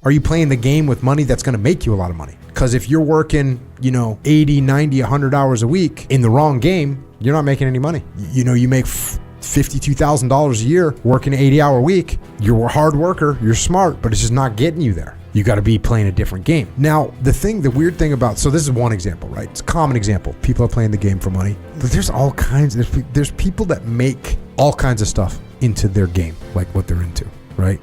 Are you playing the game with money that's going to make you a lot of money? Because if you're working, 80, 90, 100 hours a week in the wrong game, you're not making any money. You make $52,000 a year working an 80-hour week. You're a hard worker, you're smart, but it's just not getting you there. You got to be playing a different game. Now, the weird thing about, so this is one example, right? It's a common example. People are playing the game for money. But there's all kinds, there's people that make all kinds of stuff into their game, like what they're into, right?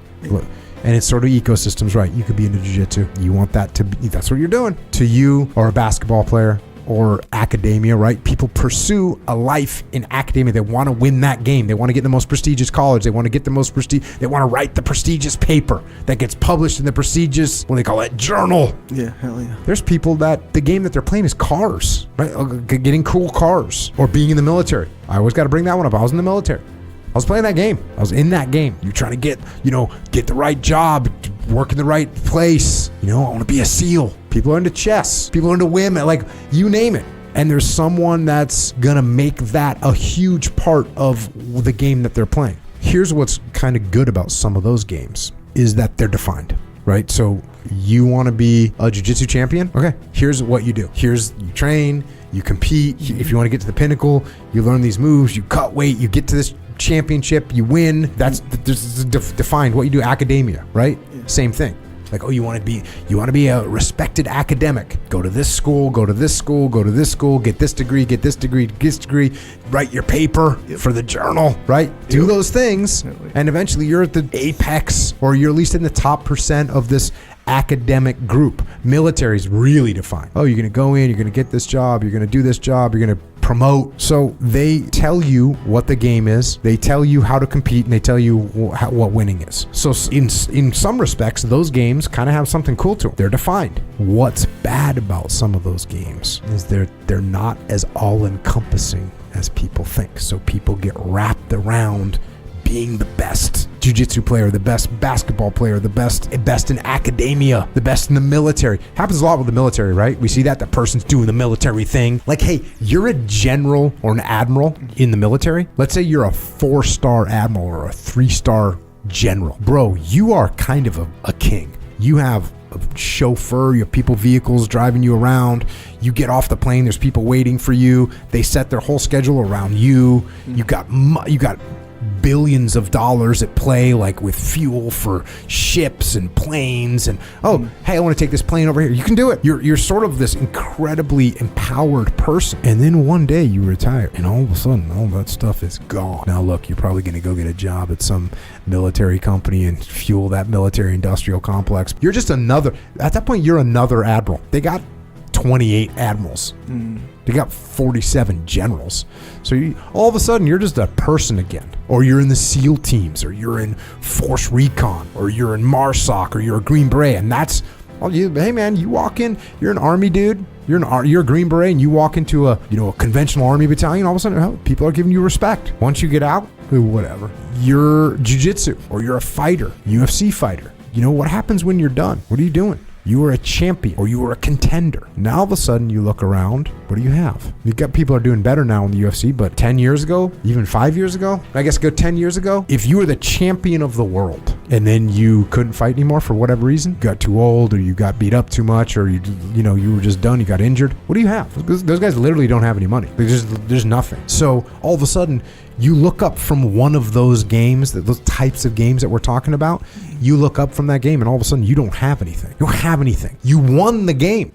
And it's sort of ecosystems, right? You could be into jiu-jitsu. You want that to be, that's what you're doing. To you, or a basketball player, or academia, right? People pursue a life in academia. They want to win that game. They want to get the most prestigious college. They want to get the most prestige. They want to write the prestigious paper that gets published in the prestigious, what do they call it, journal. Yeah, hell yeah. There's people that the game that they're playing is cars, right? Getting cool cars, or being in the military. I always got to bring that one up. I was in the military. I was playing that game. I was in that game. You're trying to get the right job, work in the right place. I want to be a SEAL. People are into chess. People are into women. Like, you name it. And there's someone that's going to make that a huge part of the game that they're playing. Here's what's kind of good about some of those games is that they're defined, right? So you want to be a jiu-jitsu champion? Okay, here's what you do. You train, you compete. If you want to get to the pinnacle, you learn these moves, you cut weight, you get to this championship, you win. There's defined what you do. Academia, right? Yeah. Same thing. Like, you want to be a respected academic. Go to this school, go to this school, go to this school, get this degree, write your paper for the journal, right? Do those things, and eventually you're at the apex, or you're at least in the top % of this academic group. Military is really defined. You're going to go in, you're going to get this job, you're going to do this job, you're going to promote. So they tell you what the game is, they tell you how to compete, and they tell you what winning is. So in some respects, those games kind of have something cool to them. They're defined. What's bad about some of those games is they're not as all-encompassing as people think. So people get wrapped around being the best jiu-jitsu player, the best basketball player, the best in academia, the best in the military. Happens a lot with the military, right? We see that person's doing the military thing. Like, hey, you're a general or an admiral in the military. Let's say you're a 4-star admiral or a 3-star general. Bro, you are kind of a king. You have a chauffeur, you have vehicles driving you around. You get off the plane, there's people waiting for you. They set their whole schedule around you. You got billions of dollars at play, like with fuel for ships and planes, and hey, I want to take this plane over here. You can do it. You're sort of this incredibly empowered person, and then one day you retire, and all of a sudden all that stuff is gone. Now look, you're probably going to go get a job at some military company and fuel that military industrial complex. You're just at that point you're another admiral. They got 28 admirals. They got 47 generals. So all of a sudden, you're just a person again. Or you're in the SEAL teams, or you're in Force Recon, or you're in MARSOC, or you're a Green Beret. And that's, hey man, you walk in, you're an Army dude, you're a Green Beret, and you walk into a conventional Army battalion, all of a sudden, people are giving you respect. Once you get out, whatever. You're jiu-jitsu, or you're a fighter, UFC fighter. What happens when you're done? What are you doing? You were a champion, or you were a contender. Now all of a sudden you look around, what do you have? You've got people are doing better now in the UFC, but 10 years ago, even 5 years ago, I guess go 10 years ago, if you were the champion of the world and then you couldn't fight anymore for whatever reason, you got too old, or you got beat up too much, or you were just done, you got injured, what do you have? Those guys literally don't have any money. There's nothing. So all of a sudden, you look up from one of those games, those types of games that we're talking about, you look up from that game, and all of a sudden you don't have anything. You don't have anything. You won the game.